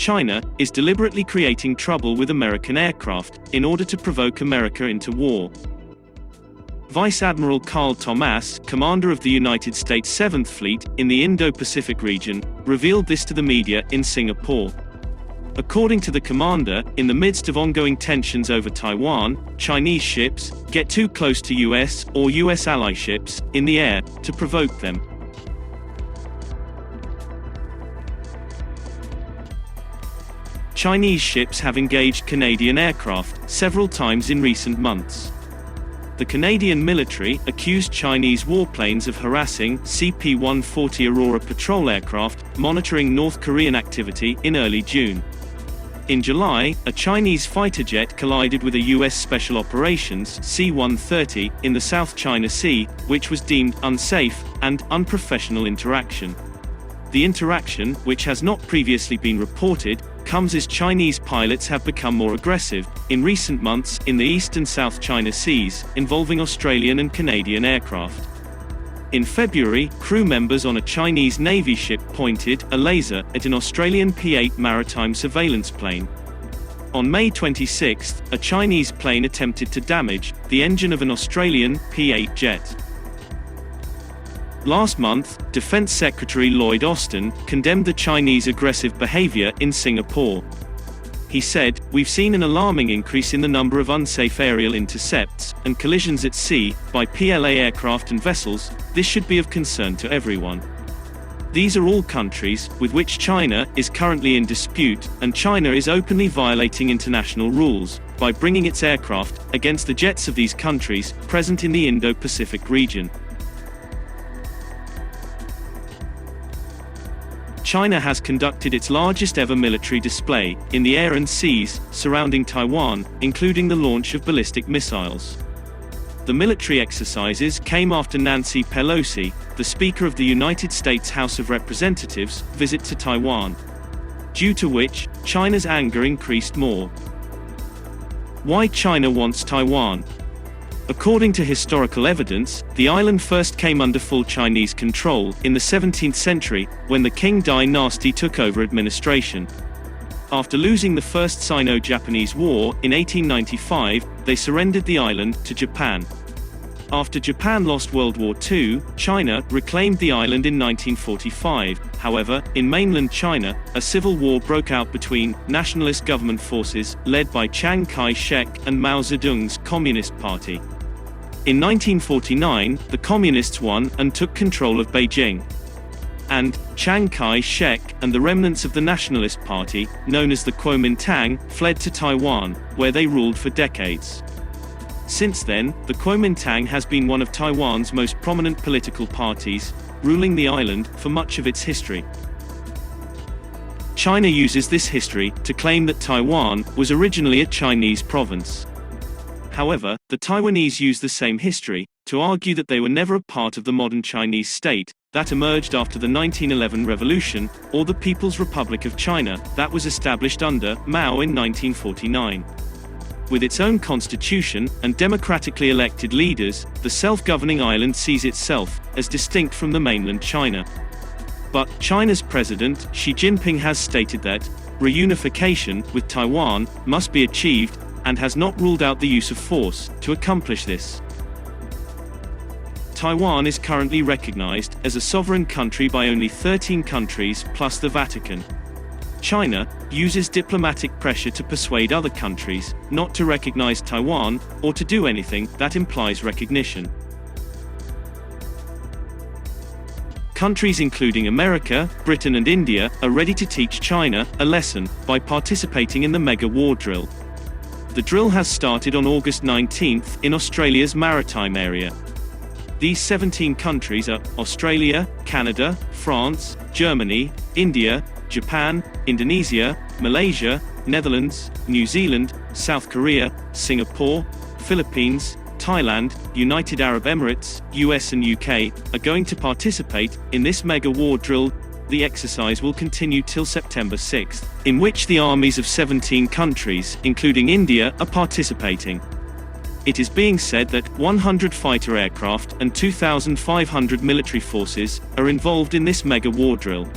China is deliberately creating trouble with American aircraft in order to provoke America into war. Vice Admiral Carl Thomas, commander of the United States 7th Fleet in the Indo-Pacific region, revealed this to the media in Singapore. According to the commander, in the midst of ongoing tensions over Taiwan, Chinese ships get too close to US or US ally ships in the air to provoke them. Chinese ships have engaged Canadian aircraft several times in recent months. The Canadian military accused Chinese warplanes of harassing CP-140 Aurora patrol aircraft monitoring North Korean activity in early June. In July, a Chinese fighter jet collided with a U.S. Special Operations C-130 in the South China Sea, which was deemed unsafe and unprofessional interaction. The interaction, which has not previously been reported, comes as Chinese pilots have become more aggressive in recent months in the East and South China Seas, involving Australian and Canadian aircraft. In February, crew members on a Chinese Navy ship pointed a laser at an Australian P-8 maritime surveillance plane. On May 26, a Chinese plane attempted to damage the engine of an Australian P-8 jet. Last month, Defense Secretary Lloyd Austin condemned the Chinese aggressive behavior in Singapore. He said, "We've seen an alarming increase in the number of unsafe aerial intercepts and collisions at sea by PLA aircraft and vessels. This should be of concern to everyone. These are all countries with which China is currently in dispute, and China is openly violating international rules by bringing its aircraft against the jets of these countries present in the Indo-Pacific region." China has conducted its largest ever military display in the air and seas surrounding Taiwan, including the launch of ballistic missiles. The military exercises came after Nancy Pelosi, the Speaker of the United States House of Representatives, visit to Taiwan, due to which China's anger increased more. Why China wants Taiwan? According to historical evidence, the island first came under full Chinese control in the 17th century, when the Qing dynasty took over administration. After losing the First Sino-Japanese War in 1895, they surrendered the island to Japan. After Japan lost World War II, China reclaimed the island in 1945. However, in mainland China, a civil war broke out between nationalist government forces led by Chiang Kai-shek and Mao Zedong's Communist Party. In 1949, the Communists won and took control of Beijing. And Chiang Kai-shek and the remnants of the Nationalist Party, known as the Kuomintang, fled to Taiwan, where they ruled for decades. Since then, the Kuomintang has been one of Taiwan's most prominent political parties, ruling the island for much of its history. China uses this history to claim that Taiwan was originally a Chinese province. However, the Taiwanese use the same history to argue that they were never a part of the modern Chinese state that emerged after the 1911 Revolution, or the People's Republic of China that was established under Mao in 1949. With its own constitution and democratically elected leaders, the self-governing island sees itself as distinct from the mainland China. But China's President Xi Jinping has stated that reunification with Taiwan must be achieved, and has not ruled out the use of force to accomplish this. Taiwan is currently recognized as a sovereign country by only 13 countries plus the Vatican. China uses diplomatic pressure to persuade other countries not to recognize Taiwan or to do anything that implies recognition. Countries including America, Britain and India are ready to teach China a lesson by participating in the mega war drill. The drill has started on August 19 in Australia's maritime area. These 17 countries are Australia, Canada, France, Germany, India, Japan, Indonesia, Malaysia, Netherlands, New Zealand, South Korea, Singapore, Philippines, Thailand, United Arab Emirates, US and UK, are going to participate in this mega war drill. The exercise will continue till September 6, in which the armies of 17 countries, including India, are participating. It is being said that 100 fighter aircraft and 2,500 military forces are involved in this mega war drill.